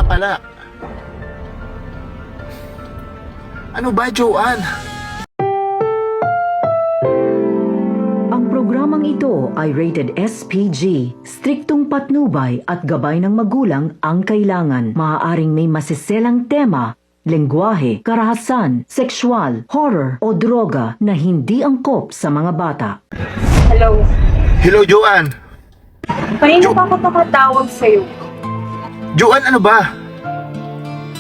mapapala. Ano ba, Joanne? Ang programang ito ay rated SPG. Striktong patnubay at gabay ng magulang ang kailangan. Maaaring may masiselang tema, lengguwahe, karahasan, sexual, horror o droga na hindi angkop sa mga bata. Hello. Hello, Joanne. Kanino pa ako pakatawag sa'yo? Joanne, ano ba?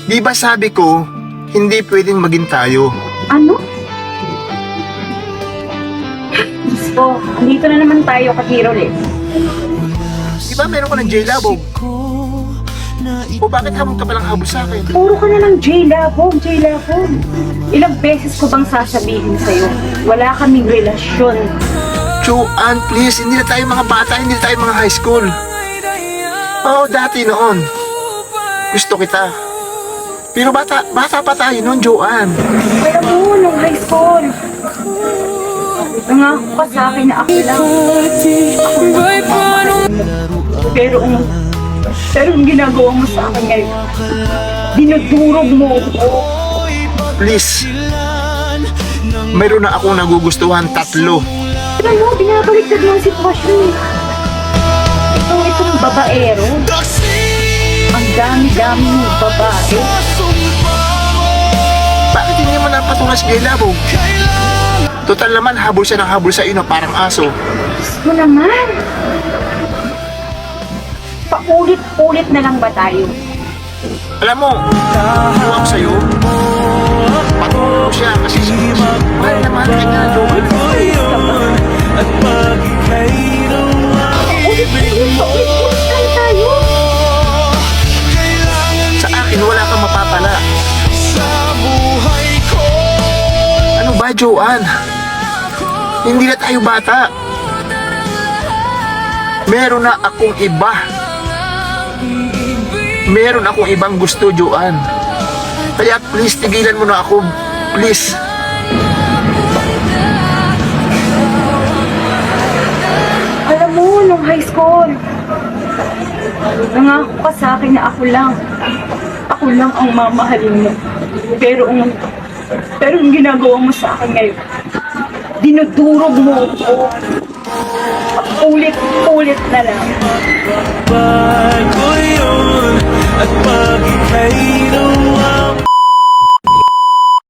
Di ba sabi ko, hindi pwedeng maging tayo? Ano? So, dito na naman tayo ka-Heroles. Di ba meron ka ng J-Labo? O bakit hamon ka palang habol sa akin? Puro ka na ng J-Labong. Ilang beses ko bang sasabihin sa'yo? Wala kaming relasyon. Joanne, please, hindi na tayo mga bata, hindi na tayo mga high school. Oo, dati noon. Gusto kita. Pero bata pa tayo noon, Joanne. Alam mo, nung high school, nangako ka sa akin na ako lang. Pero yung ginagawa mo sa akin ngayon, dinudurog mo ako. Please. Mayroon na akong nagugustuhan, 3. Alam mo, binabaliktad mo ang sitwasyon. Itong babaero. Ang dami-dami ng babae. Bakit hindi mo napatulas kay Labo? Total naman, habol siya ng habol sa ino, parang aso. Gusto naman. Paulit-ulit na lang ba tayo? Alam mo, kung ako sa'yo, patulog ko siya kasi mahal na mahal ka niya, Joanne. Paulit-ulit lang tayo. Sa akin, wala kang mapapala. Ano ba, Joanne? Hindi na tayo bata. Meron na akong iba. Meron akong ibang gusto, Joanne. Kaya please, tigilan mo na ako. Please. Alam mo, nung high school, nangako ka sa akin na ako lang ang mamahalin mo. Pero yung ginagawa mo sa akin ngayon, dinudurog mo ako. Ulit-ulit na lang. Bago yun at pag ika'y nawawala.